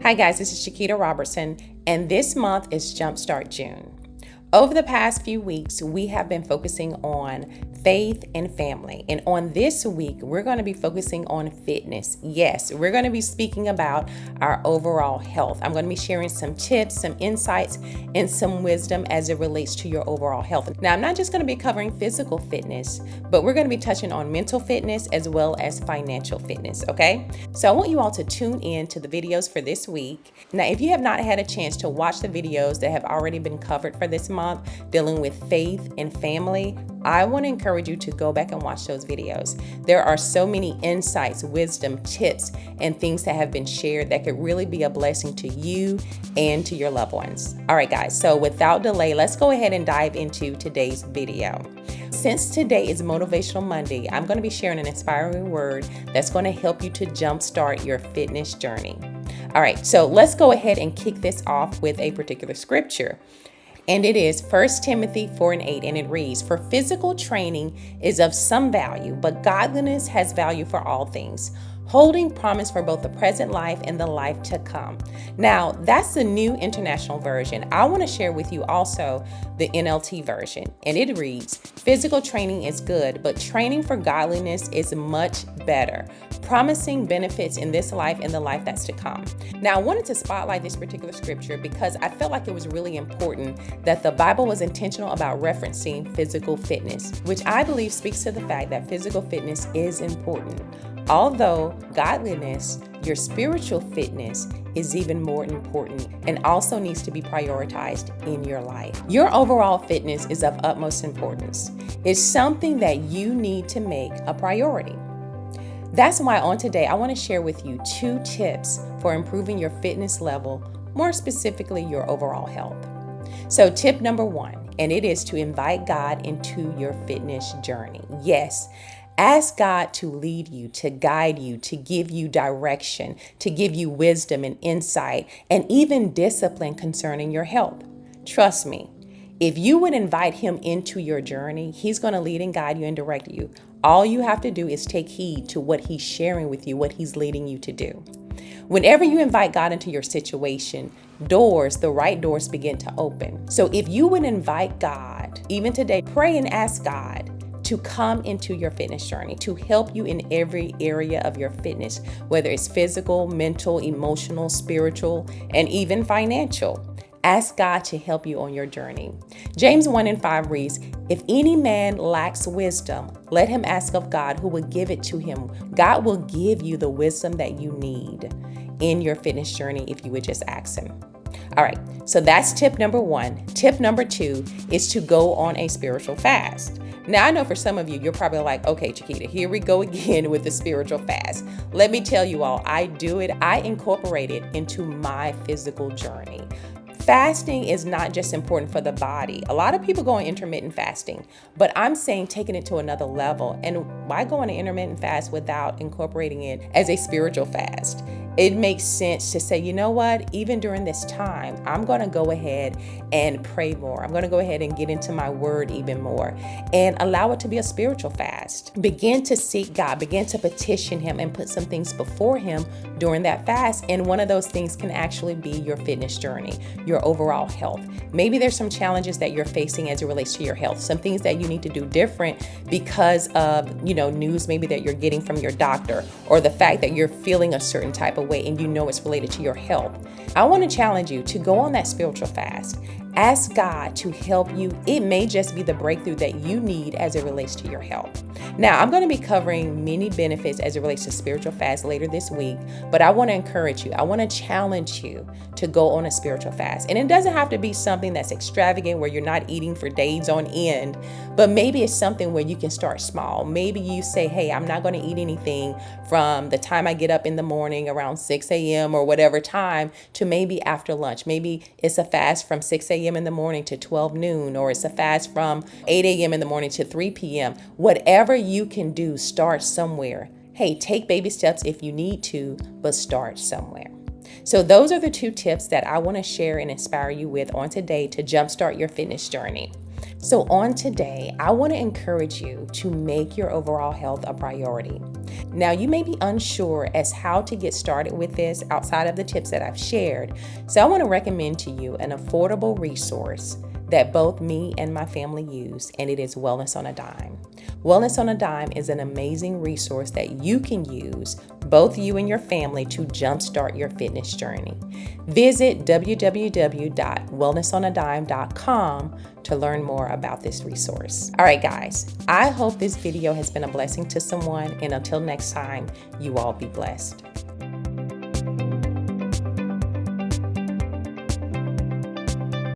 Hi guys, this is Chiquita Robertson, and this month is Jumpstart June. Over the past few weeks, we have been focusing on faith and family. And on this week, we're going to be focusing on fitness. Yes, we're going to be speaking about our overall health. I'm going to be sharing some tips, some insights, and some wisdom as it relates to your overall health. Now, I'm not just going to be covering physical fitness, but we're going to be touching on mental fitness as well as financial fitness, okay? So I want you all to tune in to the videos for this week. Now, if you have not had a chance to watch the videos that have already been covered for this month, dealing with faith and family, I want to encourage you to go back and watch those videos. There are so many insights, wisdom, tips, and things that have been shared that could really be a blessing to you and to your loved ones. All right, guys, so without delay, let's go ahead and dive into today's video. Since today is Motivational Monday, I'm going to be sharing an inspiring word that's going to help you to jumpstart your fitness journey. All right, so let's go ahead and kick this off with a particular scripture. And it is 1 Timothy 4:8, and it reads, "For physical training is of some value, but godliness has value for all things, holding promise for both the present life and the life to come." Now, that's the New International Version. I want to share with you also the NLT version, and it reads, "Physical training is good, but training for godliness is much better, promising benefits in this life and the life that's to come." Now, I wanted to spotlight this particular scripture because I felt like it was really important that the Bible was intentional about referencing physical fitness, which I believe speaks to the fact that physical fitness is important. Although godliness, your spiritual fitness, is even more important and also needs to be prioritized in your life. Your overall fitness is of utmost importance. It's something that you need to make a priority. That's why on today, I want to share with you 2 tips for improving your fitness level, more specifically your overall health. So tip number 1, and it is to invite God into your fitness journey. Yes. Ask God to lead you, to guide you, to give you direction, to give you wisdom and insight, and even discipline concerning your health. Trust me, if you would invite Him into your journey, He's going to lead and guide you and direct you. All you have to do is take heed to what He's sharing with you, what He's leading you to do. Whenever you invite God into your situation, the right doors begin to open. So if you would invite God, even today, pray and ask God to come into your fitness journey, to help you in every area of your fitness, whether it's physical, mental, emotional, spiritual, and even financial. Ask God to help you on your journey. James 1:5 reads, "If any man lacks wisdom, let him ask of God, who will give it to him." God will give you the wisdom that you need in your fitness journey if you would just ask Him. All right, so that's tip number 1. Tip number 2 is to go on a spiritual fast. Now, I know for some of you, you're probably like, okay, Chiquita, here we go again with the spiritual fast. Let me tell you all, I do it. I incorporate it into my physical journey. Fasting is not just important for the body. A lot of people go on intermittent fasting, but I'm saying taking it to another level. And why go on an intermittent fast without incorporating it as a spiritual fast? It makes sense to say, you know what, even during this time, I'm going to go ahead and pray more. I'm going to go ahead and get into my word even more and allow it to be a spiritual fast. Begin to seek God, begin to petition Him and put some things before Him during that fast. And one of those things can actually be your fitness journey, your overall health. Maybe there's some challenges that you're facing as it relates to your health, some things that you need to do different because of, news maybe that you're getting from your doctor, or the fact that you're feeling a certain type of way and you know it's related to your health. I want to challenge you to go on that spiritual fast. Ask God to help you. It may just be the breakthrough that you need as it relates to your health. Now, I'm going to be covering many benefits as it relates to spiritual fast later this week, but I want to encourage you. I want to challenge you to go on a spiritual fast. And it doesn't have to be something that's extravagant where you're not eating for days on end, but maybe it's something where you can start small. Maybe you say, hey, I'm not going to eat anything from the time I get up in the morning around 6 a.m. or whatever time to maybe after lunch. Maybe it's a fast from 6 a.m. in the morning to 12 noon, or it's a fast from 8 a.m. in the morning to 3 p.m. Whatever you can do, start somewhere. Hey, take baby steps if you need to, but start somewhere. So those are the 2 tips that I want to share and inspire you with on today to jumpstart your fitness journey. So, on today, I want to encourage you to make your overall health a priority. Now, you may be unsure as how to get started with this outside of the tips that I've shared. So, I want to recommend to you an affordable resource that both me and my family use, and it is Wellness on a Dime. Wellness on a Dime is an amazing resource that you can use, both you and your family, to jumpstart your fitness journey. Visit www.wellnessonadime.com to learn more about this resource. All right, guys, I hope this video has been a blessing to someone, and until next time, you all be blessed.